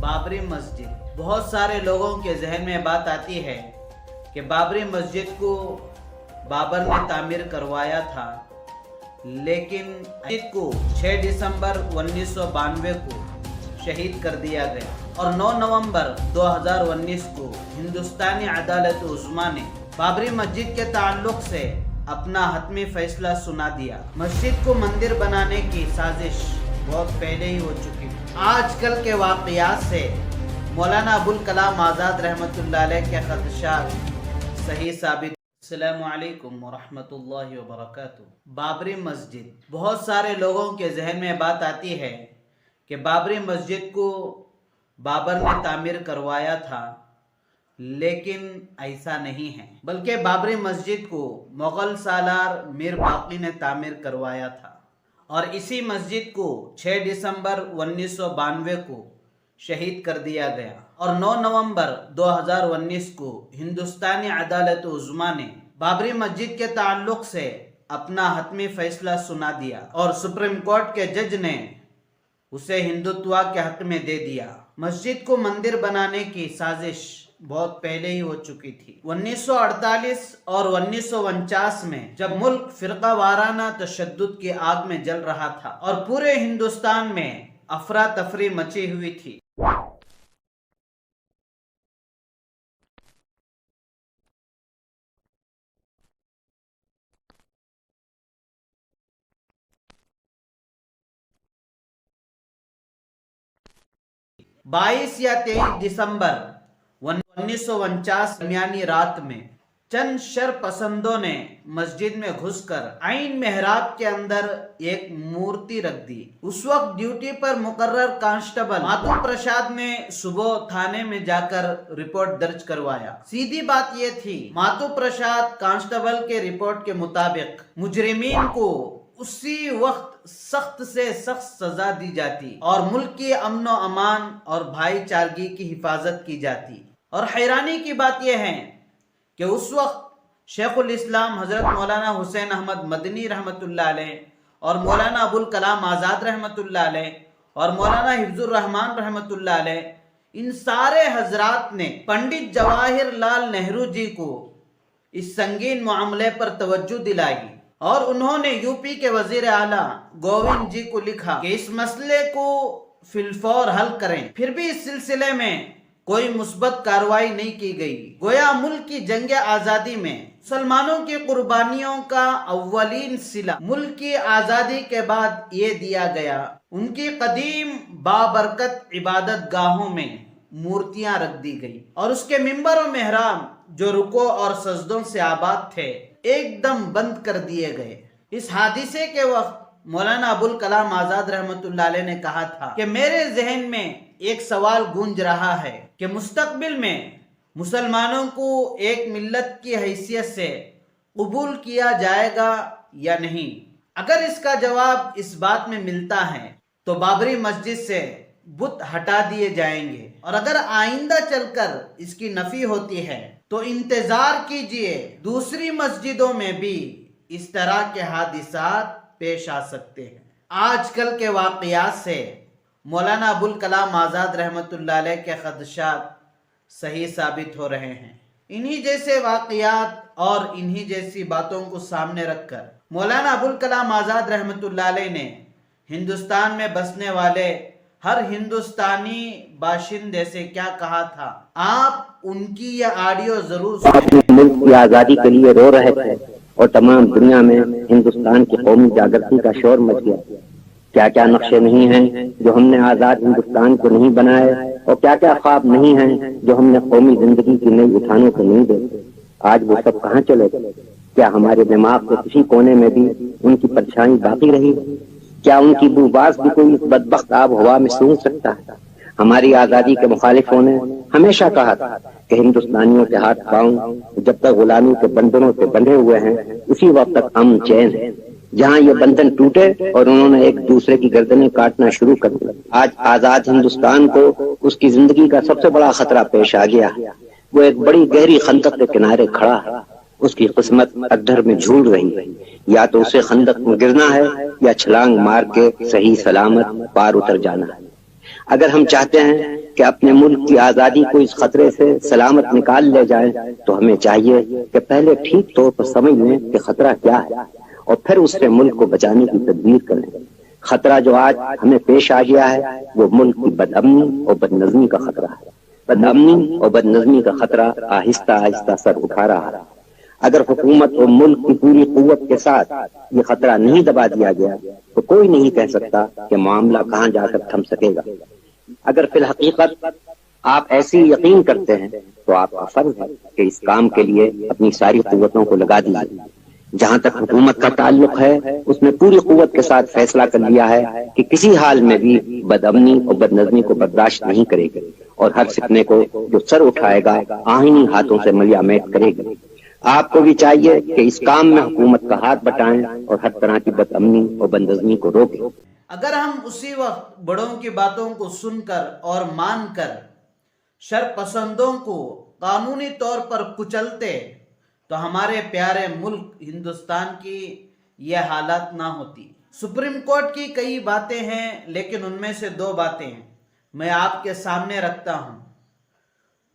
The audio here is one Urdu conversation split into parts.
بابری مسجد، بہت سارے لوگوں کے ذہن میں بات آتی ہے کہ بابری مسجد کو بابر نے تعمیر کروایا تھا، لیکن مسجد کو 6 دسمبر 1992 کو شہید کر دیا گیا اور 9 نومبر 2019 کو ہندوستانی عدالت عظمیٰ نے بابری مسجد کے تعلق سے اپنا حتمی فیصلہ سنا دیا۔ مسجد کو مندر بنانے کی سازش بہت پہلے ہی ہو چکی تھی۔ آج کل کے واقعات سے مولانا ابوالکلام آزاد رحمۃ اللہ علیہ کے خدشات صحیح ثابت۔ السلام علیکم ورحمۃ اللہ وبرکاتہ۔ بابری مسجد، بہت سارے لوگوں کے ذہن میں بات آتی ہے کہ بابری مسجد کو بابر نے تعمیر کروایا تھا، لیکن ایسا نہیں ہے، بلکہ بابری مسجد کو مغل سالار میر باقی نے تعمیر کروایا تھا اور اسی مسجد کو 6 دسمبر 1992 کو شہید کر دیا گیا اور 9 نومبر 2019 کو ہندوستانی عدالت عظمیٰ نے بابری مسجد کے تعلق سے اپنا حتمی فیصلہ سنا دیا اور سپریم کورٹ کے جج نے اسے ہندوتوا کے حق میں دے دیا۔ مسجد کو مندر بنانے کی سازش بہت پہلے ہی ہو چکی تھی۔ 1948 اور 1949 میں جب ملک فرقہ وارانہ تشدد کی آگ میں جل رہا تھا اور پورے ہندوستان میں افراتفری مچی ہوئی تھی، بائیس یا 23 دسمبر 1949 درمیانی رات میں چند شر پسندوں نے مسجد میں گھس کر عین محراب کے اندر ایک مورتی رکھ دی۔ اس وقت ڈیوٹی پر مقرر کانسٹیبل ماتو پرساد نے صبح تھانے میں جا کر رپورٹ درج کروایا۔ سیدھی بات یہ تھی، ماتو پرساد کانسٹیبل کے رپورٹ کے مطابق مجرمین کو اسی وقت سخت سے سخت سزا دی جاتی اور ملک کی امن و امان اور بھائی چارگی کی حفاظت کی جاتی۔ اور حیرانی کی بات یہ ہے کہ اس وقت شیخ الاسلام حضرت مولانا حسین احمد مدنی رحمۃ اللہ علیہ اور مولانا ابوالکلام آزاد رحمۃ اللہ علیہ اور مولانا حفظ الرحمان رحمۃ اللہ علیہ، ان سارے حضرات نے پنڈت جواہر لال نہرو جی کو اس سنگین معاملے پر توجہ دلائی اور انہوں نے یو پی کے وزیر اعلیٰ گووند جی کو لکھا کہ اس مسئلے کو فی الفور حل کریں۔ پھر بھی اس سلسلے میں کوئی مثبت کارروائی نہیں کی گئی۔ گویا ملک کی جنگ آزادی میں مسلمانوں کی قربانیوں کا اولین صلہ ملک کی آزادی کے بعد یہ دیا گیا۔ ان کی قدیم بابرکت عبادت گاہوں میں مورتیاں رکھ دی گئی اور اس کے منبر و محراب جو رکوع اور سجدوں سے آباد تھے ایک دم بند کر دیے گئے۔ اس حادثے کے وقت مولانا ابوالکلام آزاد رحمۃ اللہ علیہ نے کہا تھا کہ میرے ذہن میں ایک سوال گونج رہا ہے کہ مستقبل میں مسلمانوں کو ایک ملت کی حیثیت سے قبول کیا جائے گا یا نہیں۔ اگر اس کا جواب اس بات میں ملتا ہے تو بابری مسجد سے بت ہٹا دیے جائیں گے، اور اگر آئندہ چل کر اس کی نفی ہوتی ہے تو انتظار کیجئے دوسری مسجدوں میں بھی اس طرح کے حادثات پیش آ سکتے ہیں۔ آج کل کے واقعات سے مولانا ابوالکلام آزاد رحمۃ اللہ علیہ کے خدشات صحیح ثابت ہو رہے ہیں۔ انہی جیسے واقعات اور انہی جیسی باتوں کو سامنے رکھ کر مولانا ابوالکلام آزاد رحمۃ اللہ علیہ نے ہندوستان میں بسنے والے ہر ہندوستانی باشندے سے کیا کہا تھا، آپ ان کی یہ آڈیو ضرور سنیں۔ ملک کی آزادی کے لیے رو رہے تھے اور تمام دنیا میں ہندوستان کی قومی جاگرتی کا شور مچ گیا۔ کیا کیا نقشے نہیں ہیں جو ہم نے آزاد ہندوستان کو نہیں بنائے، اور کیا کیا خواب نہیں ہیں جو ہم نے قومی زندگی کی نئی اٹھانوں کو نہیں دیکھے۔ آج وہ سب کہاں چلے گئے؟ کیا ہمارے دماغ کے کسی کونے میں بھی ان کی پرچھائی باقی رہی؟ کیا ان کی بو باز بھی کوئی اس بدبخت آب ہوا میں سونگ سکتا ہے؟ ہماری آزادی کے مخالفوں نے ہمیشہ کہا تھا کہ ہندوستانیوں کے ہاتھ پاؤں جب تک غلامی کے بندھنوں سے بندھے ہوئے ہیں اسی وقت تک امن چین ہے۔ جہاں یہ بندھن ٹوٹے اور انہوں نے ایک دوسرے کی گردنیں کاٹنا شروع کر دیا، آج آزاد ہندوستان کو اس کی زندگی کا سب سے بڑا خطرہ پیش آ گیا۔ وہ ایک بڑی گہری خندق کے کنارے کھڑا ہے، اس کی قسمت ادھر میں جھول رہی ہے، یا تو اسے خندق میں گرنا ہے یا چھلانگ مار کے صحیح سلامت پار اتر جانا ہے۔ اگر ہم چاہتے ہیں کہ اپنے ملک کی آزادی کو اس خطرے سے سلامت نکال لے جائیں تو ہمیں چاہیے کہ پہلے ٹھیک طور پر سمجھ لیں کہ خطرہ کیا ہے اور پھر اس سے ملک کو بچانے کی تدبیر کریں۔ خطرہ جو آج ہمیں پیش آ گیا ہے وہ ملک کی بدامنی اور بدنظمی کا خطرہ ہے۔ بدامنی اور بدنظمی کا خطرہ آہستہ آہستہ سر اٹھا رہا ہے۔ اگر حکومت اور ملک کی پوری قوت کے ساتھ یہ خطرہ نہیں دبا دیا گیا تو کوئی نہیں کہہ سکتا کہ معاملہ کہاں جا کر تھم سکے گا۔ اگر فی الحقیقت آپ ایسی یقین کرتے ہیں تو آپ کا فرض ہے کہ اس کام کے لیے اپنی ساری قوتوں کو لگا دیجیے۔ جہاں تک حکومت کا تعلق ہے اس نے پوری قوت کے ساتھ فیصلہ کر لیا ہے کہ کسی حال میں بھی بدامنی اور بدنظمی کو برداشت نہیں کرے گی اور ہر فتنے کو جو سر اٹھائے گا آئینی ہاتھوں سے ملیا میٹ کرے گی۔ آپ کو بھی چاہیے کہ اس کام میں حکومت کا ہاتھ بٹائیں اور ہر طرح کی بدامنی اور بدنظمی کو روکیں۔ اگر ہم اسی وقت بڑوں کی باتوں کو سن کر اور مان کر شر پسندوں کو قانونی طور پر کچلتے تو ہمارے پیارے ملک ہندوستان کی یہ حالت نہ ہوتی۔ سپریم کورٹ کی کئی باتیں ہیں لیکن ان میں سے 2 باتیں میں آپ کے سامنے رکھتا ہوں۔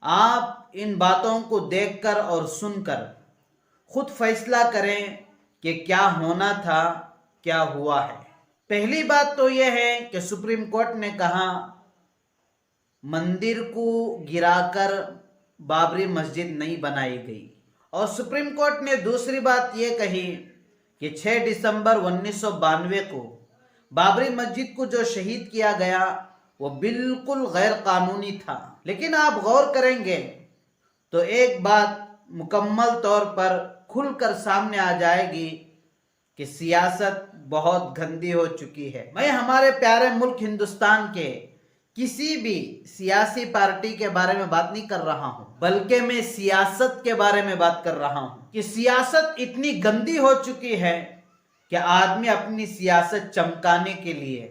آپ ان باتوں کو دیکھ کر اور سن کر خود فیصلہ کریں کہ کیا ہونا تھا، کیا ہوا ہے۔ پہلی بات تو یہ ہے کہ سپریم کورٹ نے کہا مندر کو گرا کر بابری مسجد نہیں بنائی گئی، اور سپریم کورٹ نے دوسری بات یہ کہی کہ 6 دسمبر 1992 کو بابری مسجد کو جو شہید کیا گیا وہ بالکل غیر قانونی تھا۔ لیکن آپ غور کریں گے تو ایک بات مکمل طور پر کھل کر سامنے آ جائے گی کہ سیاست بہت گندی ہو چکی ہے۔ میں ہمارے پیارے ملک ہندوستان کے کسی بھی سیاسی پارٹی کے بارے میں بات نہیں کر رہا ہوں، بلکہ میں سیاست کے بارے میں بات کر رہا ہوں کہ سیاست اتنی گندی ہو چکی ہے کہ آدمی اپنی سیاست چمکانے کے لیے،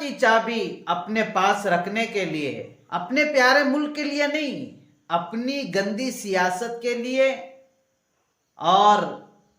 کی چابی اپنے پاس رکھنے کے لیے، اپنے پیارے ملک کے لیے نہیں، اپنی گندی سیاست کے لیے اور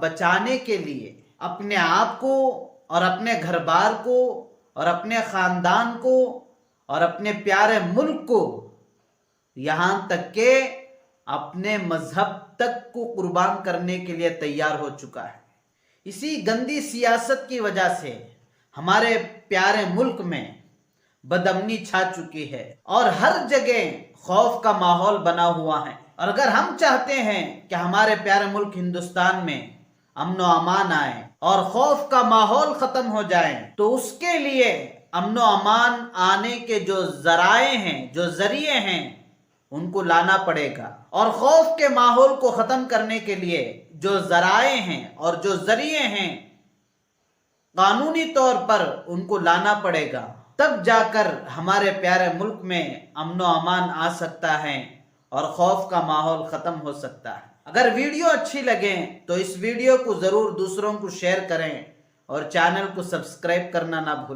بچانے کے لیے اپنے آپ کو اور اپنے گھر بار کو اور اپنے خاندان کو اور اپنے پیارے ملک کو، یہاں تک کہ اپنے مذہب تک کو قربان کرنے کے لیے تیار ہو چکا ہے۔ اسی گندی سیاست کی وجہ سے ہمارے پیارے ملک میں بدامنی چھا چکی ہے اور ہر جگہ خوف کا ماحول بنا ہوا ہے۔ اور اگر ہم چاہتے ہیں کہ ہمارے پیارے ملک ہندوستان میں امن و امان آئے اور خوف کا ماحول ختم ہو جائے تو اس کے لیے امن و امان آنے کے جو ذرائع ہیں، جو ذریعے ہیں، ان کو لانا پڑے گا، اور خوف کے ماحول کو ختم کرنے کے لیے جو ذرائع ہیں اور جو ذریعے ہیں قانونی طور پر ان کو لانا پڑے گا، تب جا کر ہمارے پیارے ملک میں امن و امان آ سکتا ہے اور خوف کا ماحول ختم ہو سکتا ہے۔ اگر ویڈیو اچھی لگے تو اس ویڈیو کو ضرور دوسروں کو شیئر کریں اور چینل کو سبسکرائب کرنا نہ بھولیں۔